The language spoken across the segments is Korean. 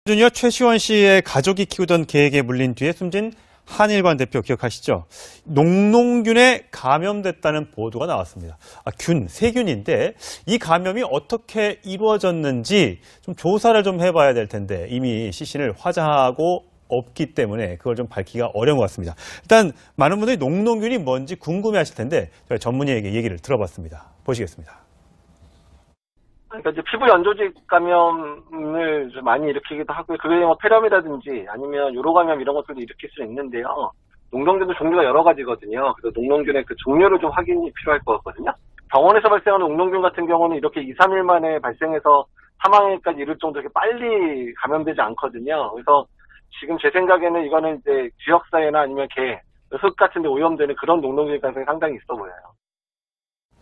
주니어 최시원 씨의 가족이 키우던 개에게 물린 뒤에 숨진 한일관 대표 기억하시죠? 농농균에 감염됐다는 보도가 나왔습니다. 세균인데 이 감염이 어떻게 이루어졌는지 좀 조사를 좀 해봐야 될 텐데 이미 시신을 화장하고 없기 때문에 그걸 좀 밝히기가 어려운 것 같습니다. 일단 많은 분들이 농농균이 뭔지 궁금해하실 텐데 저희 전문의에게 얘기를 들어봤습니다. 보시겠습니다. 그러니까 이제 피부 연조직 감염을 좀 많이 일으키기도 하고요. 그게 뭐 폐렴이라든지 아니면 요로 감염 이런 것들도 일으킬 수 있는데요. 농농균도 종류가 여러 가지거든요. 그래서 농농균의 그 종류를 좀 확인이 필요할 것 같거든요. 병원에서 발생하는 농농균 같은 경우는 이렇게 2, 3일 만에 발생해서 사망에까지 이를 정도로 이렇게 빨리 감염되지 않거든요. 그래서 지금 제 생각에는 이거는 이제 지역사회나 아니면 개, 흙 같은 데 오염되는 그런 농농균 가능성이 상당히 있어 보여요.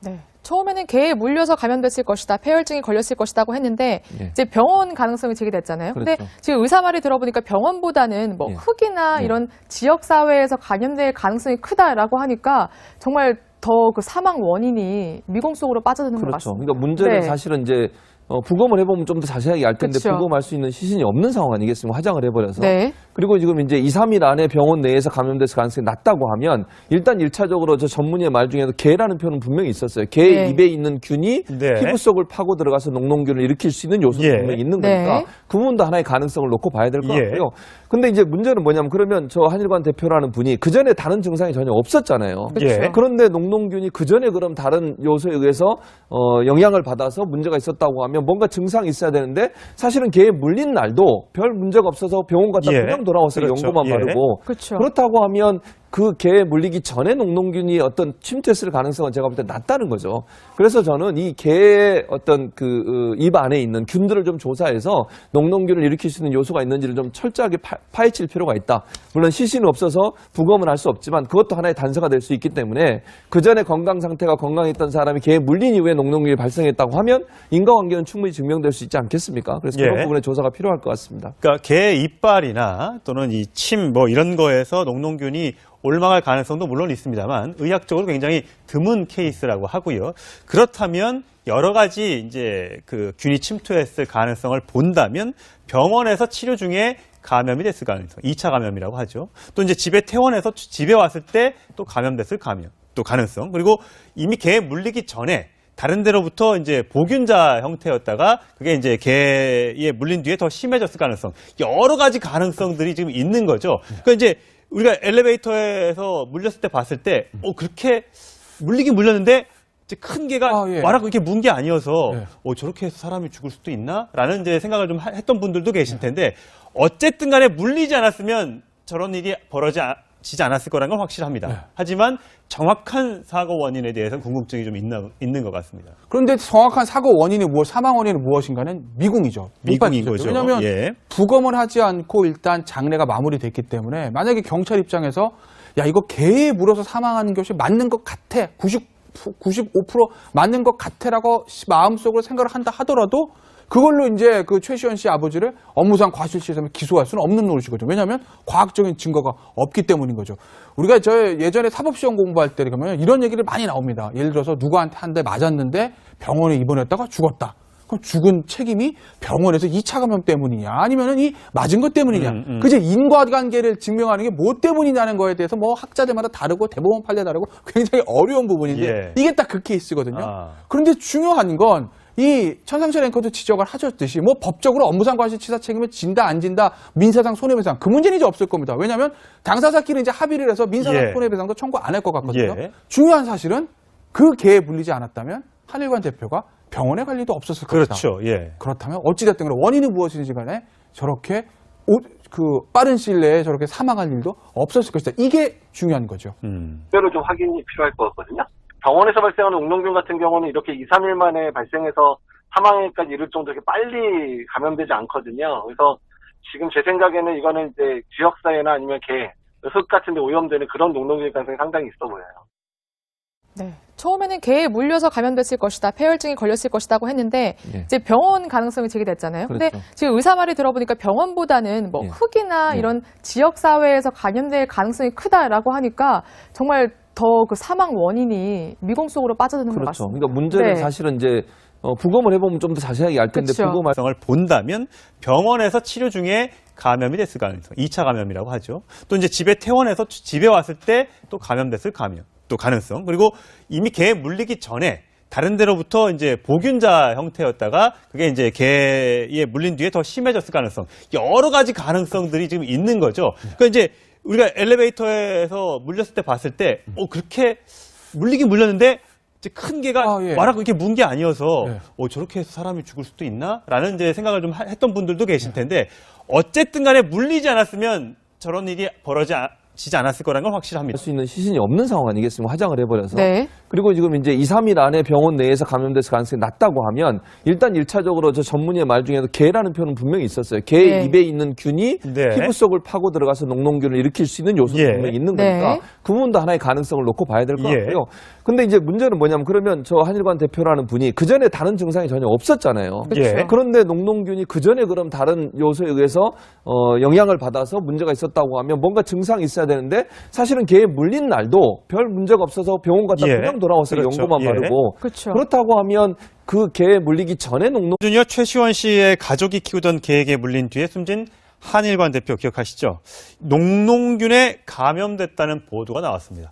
네. 처음에는 개에 물려서 감염됐을 것이다, 폐혈증이 걸렸을 것이다고 했는데 이제 병원 가능성이 제기됐잖아요. 그렇죠. 근데 지금 의사 말이 들어보니까 병원보다는 뭐 흙이나 이런 지역 사회에서 감염될 가능성이 크다라고 하니까 정말 더 그 사망 원인이 미공 속으로 빠져드는 것 그렇죠. 같습니다. 그러니까 문제는 사실은 이제 부검을 해보면 좀 더 자세하게 알 텐데 그렇죠. 부검할 수 있는 시신이 없는 상황 아니겠습니까? 화장을 해버려서. 네. 그리고 지금 이제 2, 3일 안에 병원 내에서 감염될 가능성이 낮다고 하면 일단 1차적으로 저 전문의의 말 중에도 개라는 표현은 분명히 있었어요. 개 입에 있는 균이 피부 속을 파고 들어가서 농농균을 일으킬 수 있는 요소도 분명히 있는 거니까 그 부분도 하나의 가능성을 놓고 봐야 될 것 같고요. 근데 이제 문제는 뭐냐면 그러면 저 한일관 대표라는 분이 그 전에 다른 증상이 전혀 없었잖아요. 그런데 농농균이 그 전에 그럼 다른 요소에 의해서 영향을 받아서 문제가 있었다고 하면 뭔가 증상이 있어야 되는데 사실은 개에 물린 날도 별 문제가 없어서 병원 갔다 그냥 돌아왔어요. 연고만 바르고. 그렇다고 하면 그 개에 물리기 전에 농농균이 어떤 침투했을 가능성은 제가 볼 때 낮다는 거죠. 그래서 저는 이 개의 어떤 입 안에 있는 균들을 좀 조사해서 농농균을 일으킬 수 있는 요소가 있는지를 좀 철저하게 파헤칠 필요가 있다. 물론 시신은 없어서 부검은 할 수 없지만 그것도 하나의 단서가 될 수 있기 때문에 그 전에 건강 상태가 건강했던 사람이 개에 물린 이후에 농농균이 발생했다고 하면 인과관계는 충분히 증명될 수 있지 않겠습니까? 그래서 그런 부분에 조사가 필요할 것 같습니다. 그러니까 개 이빨이나 또는 이 침 뭐 이런 거에서 농농균이 올망할 가능성도 물론 있습니다만 의학적으로 굉장히 드문 케이스라고 하고요. 그렇다면 여러 가지 이제 그 균이 침투했을 가능성을 본다면 병원에서 치료 중에 감염이 됐을 가능성, 2차 감염이라고 하죠. 또 이제 집에 퇴원해서 집에 왔을 때 또 감염됐을 또 가능성. 그리고 이미 개에 물리기 전에 다른 데로부터 이제 보균자 형태였다가 그게 이제 개에 물린 뒤에 더 심해졌을 가능성. 여러 가지 가능성들이 지금 있는 거죠. 그러니까 이제 우리가 엘리베이터에서 물렸을 때 봤을 때, 그렇게 물리긴 물렸는데, 이제 큰 개가 와라 그렇게 문 게 아니어서, 저렇게 해서 사람이 죽을 수도 있나? 라는 이제 생각을 좀 했던 분들도 계실 텐데, 어쨌든 간에 물리지 않았으면 저런 일이 벌어지지 않았을 거라는 건 확실합니다. 하지만 정확한 사고 원인에 대해서는 궁금증이 좀 있는 것 같습니다. 그런데 정확한 사고 원인이 사망 원인이 무엇인가는 미궁이죠. 미궁인 거죠. 왜냐하면 부검을 하지 않고 일단 장례가 마무리됐기 때문에 만약에 경찰 입장에서 야 이거 개에 물어서 사망하는 것이 맞는 것 같아. 95% 맞는 것 같아라고 마음속으로 생각을 한다 하더라도 그걸로 이제 그 최시원 씨 아버지를 업무상 과실치사면 기소할 수는 없는 노릇이거든요. 왜냐하면 과학적인 증거가 없기 때문인 거죠. 우리가 예전에 사법시험 공부할 때 그러면 이런 얘기를 많이 나옵니다. 예를 들어서 누구한테 한 대 맞았는데 병원에 입원했다가 죽었다. 그럼 죽은 책임이 병원에서 2차 감염 때문이냐 아니면은 이 맞은 것 때문이냐. 그제 인과관계를 증명하는 게 뭐 때문이냐는 거에 대해서 뭐 학자들마다 다르고 대법원 판례 다르고 굉장히 어려운 부분인데 이게 딱 그 케이스거든요. 그런데 중요한 건 이 천상철 앵커도 지적을 하셨듯이 뭐 법적으로 업무상 과실치사 책임을 진다 안 진다 민사상 손해배상 그 문제는 이제 없을 겁니다. 왜냐하면 당사자끼리 이제 합의를 해서 민사상 손해배상도 청구 안 할 것 같거든요. 중요한 사실은 그 개에 물리지 않았다면 한일관 대표가 병원에 갈 일도 없었을 것이다. 그렇죠. 그렇다면 어찌됐든 간에 원인이 무엇인지 간에 저렇게 빠른 시일 내에 저렇게 사망할 일도 없었을 것이다. 이게 중요한 거죠. 특별히 좀 확인이 필요할 것 같거든요. 병원에서 발생하는 농농균 같은 경우는 이렇게 2, 3일 만에 발생해서 사망에까지 이를 정도로 이렇게 빨리 감염되지 않거든요. 그래서 지금 제 생각에는 이거는 이제 지역사회나 아니면 개, 흙 같은 데 오염되는 그런 농농균 가능성이 상당히 있어 보여요. 네. 처음에는 개에 물려서 감염됐을 것이다, 폐혈증이 걸렸을 것이다고 했는데 이제 병원 가능성이 제기됐잖아요. 근데 지금 의사 말이 들어보니까 병원보다는 뭐 흙이나 이런 지역 사회에서 감염될 가능성이 크다라고 하니까 정말 더 그 사망 원인이 미공 속으로 빠져드는 것 같습니다. 그러니까 문제는 사실은 이제 부검을 해보면 좀 더 자세하게 알 텐데 그쵸. 부검할 성을 본다면 병원에서 치료 중에 감염이 됐을 가능성, 2차 감염이라고 하죠. 또 이제 집에 퇴원해서 집에 왔을 때 또 감염됐을 또 가능성. 그리고 이미 개에 물리기 전에 다른 데로부터 이제 보균자 형태였다가 그게 이제 개에 물린 뒤에 더 심해졌을 가능성. 여러 가지 가능성들이 지금 있는 거죠. 그러니까 이제 우리가 엘리베이터에서 물렸을 때 봤을 때, 그렇게 물리긴 물렸는데 이제 큰 개가 예. 와라고 이렇게 문 게 아니어서 예. 저렇게 해서 사람이 죽을 수도 있나? 라는 이제 생각을 좀 했던 분들도 계실 텐데 어쨌든 간에 물리지 않았으면 저런 일이 벌어지지 않았을 거라는 건 확실합니다. 수 있는 시신이 없는 상황 아니겠습니까? 화장을 해버려서. 네. 그리고 지금 이제 2, 3일 안에 병원 내에서 감염됐을 가능성이 낮다고 하면 일단 1차적으로 저 전문의의 말 중에도 개라는 표현은 분명히 있었어요. 개 네. 입에 있는 균이 네. 피부 속을 파고 들어가서 녹농균을 일으킬 수 있는 요소도 예. 분명히 있는 네. 거니까 그 부분도 하나의 가능성을 놓고 봐야 될 것 예. 같고요. 근데 이제 문제는 뭐냐면 그러면 저 한일관 대표라는 분이 그전에 다른 증상이 전혀 없었잖아요. 예. 그런데 녹농균이 그전에 그럼 다른 요소에 의해서 영향을 받아서 문제가 있었다고 하면 뭔가 증상이 있어야 되는데 사실은 개에 물린 날도 별 문제가 없어서 병원 갔다 예. 그냥 돌아와서 그렇죠. 연고만 예. 바르고 그렇죠. 그렇다고 하면 그 개에 물리기 전에 녹농 주니어 최시원 씨의 가족이 키우던 개에게 물린 뒤에 숨진 한일관 대표 기억하시죠? 녹농균에 감염됐다는 보도가 나왔습니다.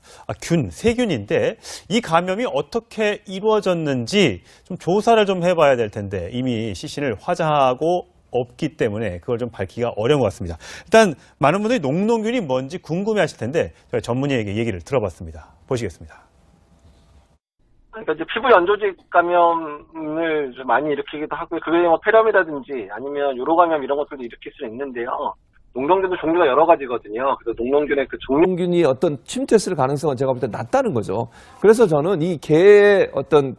세균인데 이 감염이 어떻게 이루어졌는지 좀 조사를 좀 해봐야 될 텐데 이미 시신을 화장하고 없기 때문에 그걸 좀 밝히기가 어려운 것 같습니다. 일단 많은 분들이 녹농균이 뭔지 궁금해하실 텐데 저희 전문의에게 얘기를 들어봤습니다. 보시겠습니다. 그러니까 이제 피부 연조직 감염을 좀 많이 일으키기도 하고요. 그게 뭐 폐렴이라든지 아니면 요로 감염 이런 것들도 일으킬 수 있는데요. 녹농균도 종류가 여러 가지거든요. 그래서 녹농균의 그 종류 균이 어떤 침투했을 가능성은 제가 볼 때 낮다는 거죠. 그래서 저는 이 개의 어떤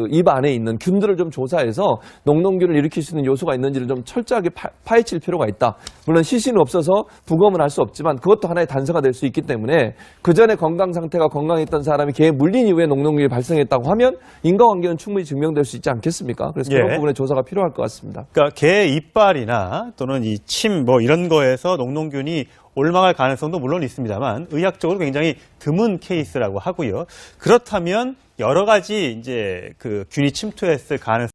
입 안에 있는 균들을 좀 조사해서 녹농균을 일으킬 수 있는 요소가 있는지를 좀 철저하게 파헤칠 필요가 있다. 물론 시신은 없어서 부검을 할 수 없지만 그것도 하나의 단서가 될 수 있기 때문에 그 전에 건강 상태가 건강했던 사람이 개에 물린 이후에 녹농균이 발생했다고 하면 인과관계는 충분히 증명될 수 있지 않겠습니까? 그래서 그런 부분에 조사가 필요할 것 같습니다. 그러니까 개 이빨이나 또는 이 침 이런 거에서 녹농균이 올망할 가능성도 물론 있습니다만 의학적으로 굉장히 드문 케이스라고 하고요. 그렇다면 여러 가지 이제 균이 침투했을 가능성